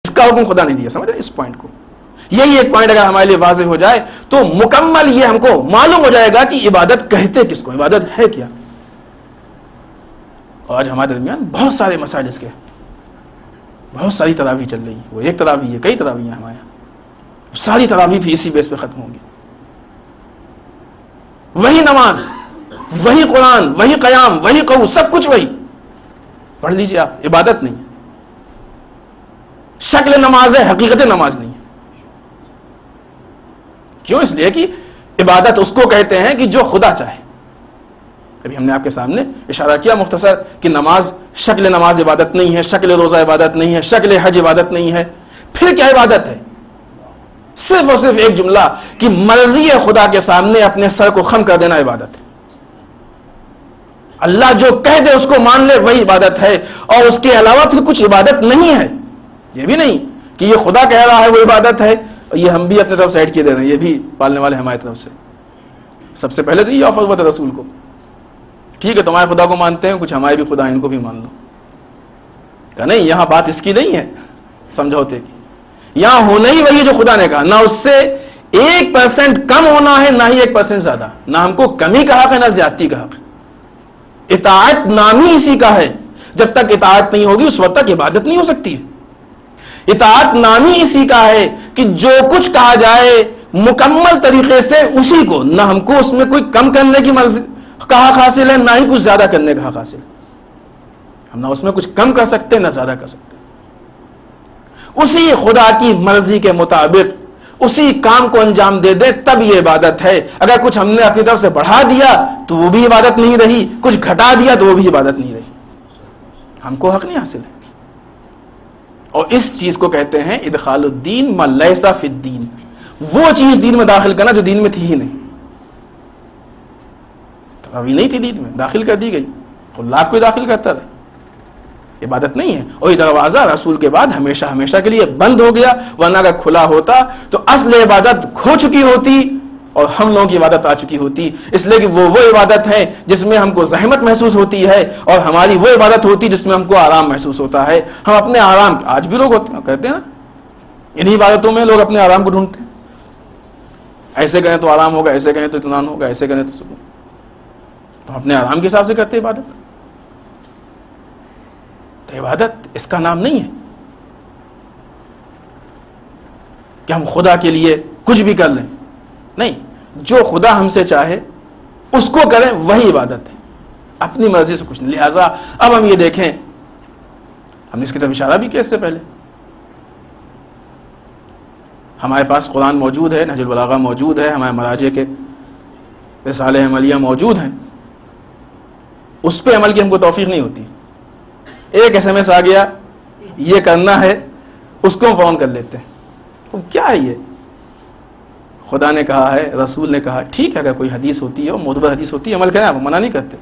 اس کا حکم خدا نے دیا. سمجھ رہے اس پوائنٹ کو؟ یہی ایک پوائنٹ اگر ہمارے لیے واضح ہو جائے تو مکمل یہ ہم کو معلوم ہو جائے گا کہ عبادت کہتے کس کو, عبادت ہے کیا. اور آج ہمارے درمیان بہت سارے مسائل اس کے, بہت ساری تراویح چل رہی ہیں. وہ ایک تراویح ہے, کئی تراویح ہیں ہمارے یہاں, ساری تراویح بھی اسی بیس پہ ختم ہوں گی. وہی نماز, وہی قرآن, وہی قیام, وہی قول, سب کچھ وہی. پڑھ لیجئے آپ, عبادت نہیں. شکل نماز ہے, حقیقت نماز نہیں. کیوں؟ اس لیے کہ عبادت اس کو کہتے ہیں کہ جو خدا چاہے. ابھی ہم نے آپ کے سامنے اشارہ کیا مختصر کہ نماز, شکل نماز عبادت نہیں ہے, شکل روزہ عبادت نہیں ہے, شکل حج عبادت نہیں ہے. پھر کیا عبادت ہے؟ صرف اور صرف ایک جملہ کہ مرضی خدا کے سامنے اپنے سر کو خم کر دینا عبادت ہے. اللہ جو کہہ دے اس کو مان لے, وہی عبادت ہے. اور اس کے علاوہ پھر کچھ عبادت نہیں ہے. یہ بھی نہیں کہ یہ خدا کہہ رہا ہے وہ عبادت ہے, یہ ہم بھی اپنے طرف سے ایڈ کیے دے رہے ہیں, یہ بھی پالنے والے ہماری طرف سے. سب سے پہلے تو یہ آفر ہوا تھا رسول کو, ٹھیک ہے تمہارے خدا کو مانتے ہیں, کچھ ہمارے بھی خدا ان کو بھی مان لو. کہ نہیں, یہاں بات اس کی نہیں ہے سمجھوتے کی, یہاں ہونا ہی وہی جو خدا نے کہا. نہ اس سے 1% کم ہونا ہے, نہ ہی 1% زیادہ. نہ ہم کو کمی کا حق ہے, نہ زیادتی کا حق ہے. اطاعت نام ہی اسی کا ہے. جب تک اطاعت نہیں ہوگی اس وقت تک عبادت نہیں ہو سکتی ہے. اطاعت نام ہی اسی کا ہے کہ جو کچھ کہا جائے مکمل طریقے سے اسی کو, نہ ہم کو اس میں کوئی کم کرنے کی حق حاصل ہے, نہ ہی کچھ زیادہ کرنے کا حق حاصل ہے. ہم نہ اس میں کچھ کم کر سکتے نہ زیادہ کر سکتے. اسی خدا کی مرضی کے مطابق اسی کام کو انجام دے دے تب یہ عبادت ہے. اگر کچھ ہم نے اپنی طرف سے بڑھا دیا تو وہ بھی عبادت نہیں رہی, کچھ گھٹا دیا تو وہ بھی عبادت نہیں رہی. ہم کو حق نہیں حاصل ہے. اور اس چیز کو کہتے ہیں ادخال الدین ما لیس فی الدین, وہ چیز دین میں داخل کرنا جو دین میں تھی ہی نہیں. ابھی نہیں تھی دین میں, داخل کر دی گئی, خلا کوئی داخل کرتا رہے, عبادت نہیں ہے. اور یہ دروازہ رسول کے بعد ہمیشہ ہمیشہ کے لیے بند ہو گیا, ورنہ اگر کھلا ہوتا تو اصل عبادت کھو چکی ہوتی اور ہم لوگوں کی عبادت آ چکی ہوتی. اس لیے کہ وہ عبادت ہے جس میں ہم کو زحمت محسوس ہوتی ہے, اور ہماری وہ عبادت ہوتی جس میں ہم کو آرام محسوس ہوتا ہے. ہم اپنے آرام, آج بھی لوگ کہتے ہیں نا, انہی عبادتوں میں لوگ اپنے آرام کو ڈھونڈتے ہیں. ایسے کہیں تو آرام ہوگا, ایسے کہیں تو اطمینان ہوگا, ایسے کہیں تو سکون. تو اپنے آرام کے حساب سے کرتے عبادت. تو عبادت اس کا نام نہیں ہے کہ ہم خدا کے لیے کچھ بھی کر لیں. نہیں, جو خدا ہم سے چاہے اس کو کریں وہی عبادت ہے, اپنی مرضی سے کچھ نہیں. لہٰذا اب ہم یہ دیکھیں, ہم نے اس کی طرف اشارہ بھی کیا اس سے پہلے, ہمارے پاس قرآن موجود ہے, نہج البلاغہ موجود ہے, ہمارے مراجع کے رسالہ عملیہ موجود ہیں. اس پہ عمل کی ہم کو توفیق نہیں ہوتی. ایک SMS آ گیا, یہ کرنا ہے, اس کو ہم فون کر لیتے ہیں. کیا ہے یہ؟ خدا نے کہا ہے, رسول نے کہا, ٹھیک ہے اگر کوئی حدیث ہوتی ہے, معتبر حدیث ہوتی ہے, عمل کریں, آپ منع نہیں کرتے.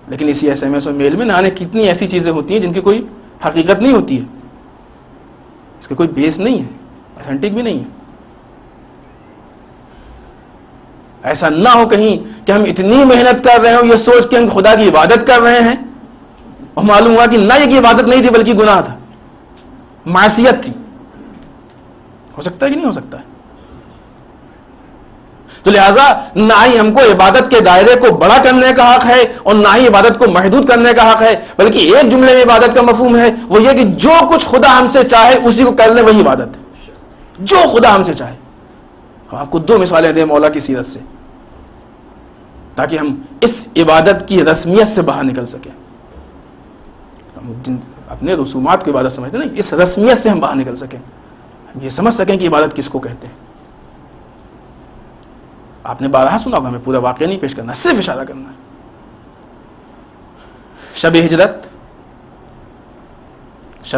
لیکن اسی SMS اور میل میں نہ آنے کتنی ایسی چیزیں ہوتی ہیں جن کی کوئی حقیقت نہیں ہوتی ہے, اس کا کوئی بیس نہیں ہے, اتھینٹک بھی نہیں ہے. ایسا نہ ہو کہیں کہ ہم اتنی محنت کر رہے ہوں یہ سوچ کے ہم خدا کی عبادت کر رہے ہیں, اور معلوم ہوا کہ نہ یہ کی عبادت نہیں تھی بلکہ گناہ تھا, معصیت تھی. ہو سکتا ہے کہ نہیں ہو سکتا ہے؟ تو لہٰذا نہ ہی ہم کو عبادت کے دائرے کو بڑا کرنے کا حق ہے اور نہ ہی عبادت کو محدود کرنے کا حق ہے, بلکہ ایک جملے میں عبادت کا مفہوم ہے, وہ یہ کہ جو کچھ خدا ہم سے چاہے اسی کو کر لیں وہی عبادت ہے. جو خدا ہم سے چاہے. آپ کو 2 مثالیں دیں مولا کی سیرت سے تاکہ ہم اس عبادت کی رسمیت سے باہر نکل سکیں. ہم اپنے رسومات کو عبادت سمجھتے نہیں, اس رسمیت سے ہم باہر نکل سکیں, ہم یہ سمجھ سکیں کہ عبادت کس کو کہتے ہیں. آپ نے بارہا سنا ہوگا, ہمیں پورا واقعہ نہیں پیش کرنا, صرف اشارہ کرنا. شب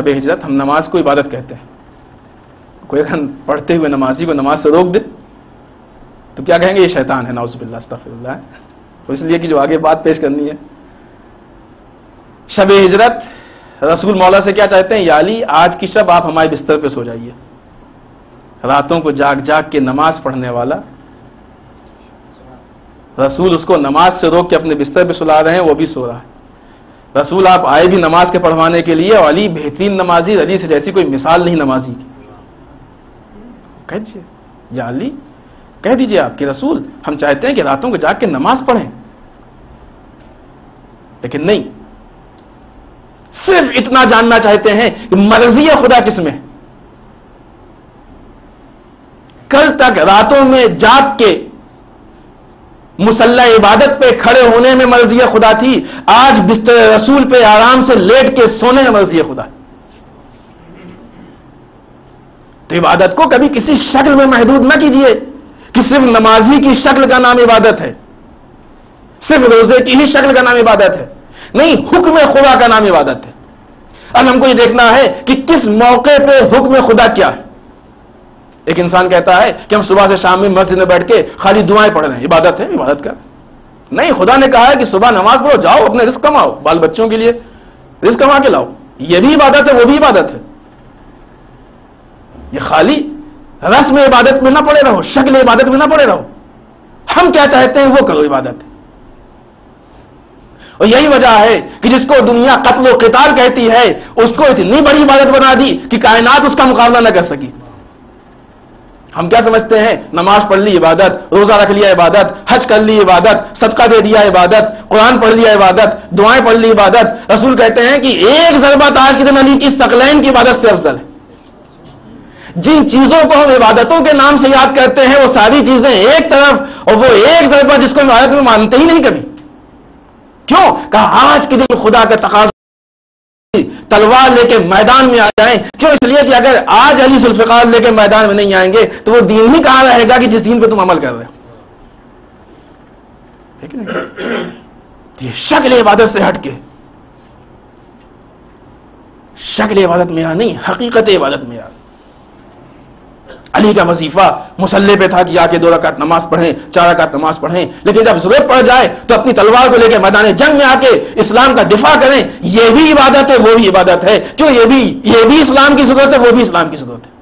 ہجرت ہم نماز کو عبادت کہتے ہیں. کوئی اگر پڑھتے ہوئے نمازی کو نماز سے روک دے تو کیا کہیں گے؟ یہ شیطان ہے, نعوذ باللہ, استغفر اللہ. اس لیے کہ جو آگے بات پیش کرنی ہے, شب ہجرت رسول مولا سے کیا چاہتے ہیں؟ یا علی, آج کی شب آپ ہمارے بستر پہ سو جائیے. راتوں کو جاگ جاگ کے نماز پڑھنے والا رسول اس کو نماز سے روک کے اپنے بستر پہ سلا رہے ہیں, وہ بھی سو رہا ہے. رسول آپ آئے بھی نماز کے پڑھوانے کے لیے، اور علی بہترین نمازی، علی سے جیسی کوئی مثال نہیں نمازی کی. کہہ دیجیے یا علی، کہہ دیجیے آپ کہ رسول ہم چاہتے ہیں کہ راتوں کو جاگ کے نماز پڑھیں، لیکن نہیں، صرف اتنا جاننا چاہتے ہیں کہ مرضی خدا کس میں. کل تک راتوں میں جاگ کے مصلی عبادت پہ کھڑے ہونے میں مرضی خدا تھی، آج بستر رسول پہ آرام سے لیٹ کے سونے میں مرضی خدا. تو عبادت کو کبھی کسی شکل میں محدود نہ کیجئے کہ صرف نمازی کی شکل کا نام عبادت ہے، صرف روزے کی ہی شکل کا نام عبادت ہے. نہیں، حکم خدا کا نام عبادت ہے. اب ہم کو یہ دیکھنا ہے کہ کس موقع پہ حکم خدا کیا ہے. ایک انسان کہتا ہے کہ ہم صبح سے شام میں مسجد میں بیٹھ کے خالی دعائیں پڑھ رہے ہیں، عبادت ہے؟ عبادت کر نہیں. خدا نے کہا ہے کہ صبح نماز پڑھو، جاؤ اپنے رزق کماؤ، بال بچوں کے لیے رزق کما کے لاؤ. یہ بھی عبادت ہے، وہ بھی عبادت ہے. یہ خالی رسم عبادت میں نہ پڑے رہو، شکل عبادت میں نہ پڑے رہو. ہم کیا چاہتے ہیں وہ کرو، عبادت ہے. اور یہی وجہ ہے کہ جس کو دنیا قتل و قتال کہتی ہے، اس کو اتنی بڑی عبادت بنا دی کہ کائنات اس کا مقابلہ نہ کر سکی. ہم کیا سمجھتے ہیں؟ نماز پڑھ لی عبادت، روزہ رکھ لیا عبادت، حج کر لی عبادت، صدقہ دے دیا عبادت، قرآن پڑھ لیا عبادت، دعائیں پڑھ لی عبادت. رسول کہتے ہیں کہ ایک ضربہ تاج کے دن علی کی ثقلین کی عبادت سے افضل ہے. جن چیزوں کو ہم عبادتوں کے نام سے یاد کرتے ہیں وہ ساری چیزیں ایک طرف، اور وہ ایک ضربہ جس کو ہم عبادت میں مانتے ہی نہیں کبھی. کیوں؟ کہا آج کے دن خدا کا تقاضا تلوار لے کے میدان میں آ جائیں. کیوں؟ اس لیے کہ اگر آج علی ذوالفقار لے کے میدان میں نہیں آئیں گے تو وہ دین ہی کہاں رہے گا کہ جس دین پہ تم عمل کر رہے ہو. یہ شکل عبادت سے ہٹ کے، شکل عبادت میں نہیں، حقیقت عبادت میں. علی کا وظیفہ مصلی پہ تھا کہ آ کے 2 رکعت نماز پڑھیں، 4 رکعت نماز پڑھیں، لیکن جب ضرورت پڑ جائے تو اپنی تلوار کو لے کے میدان جنگ میں آ کے اسلام کا دفاع کریں. یہ بھی عبادت ہے، وہ بھی عبادت ہے. کیوں؟ یہ بھی اسلام کی ضرورت ہے، وہ بھی اسلام کی ضرورت ہے.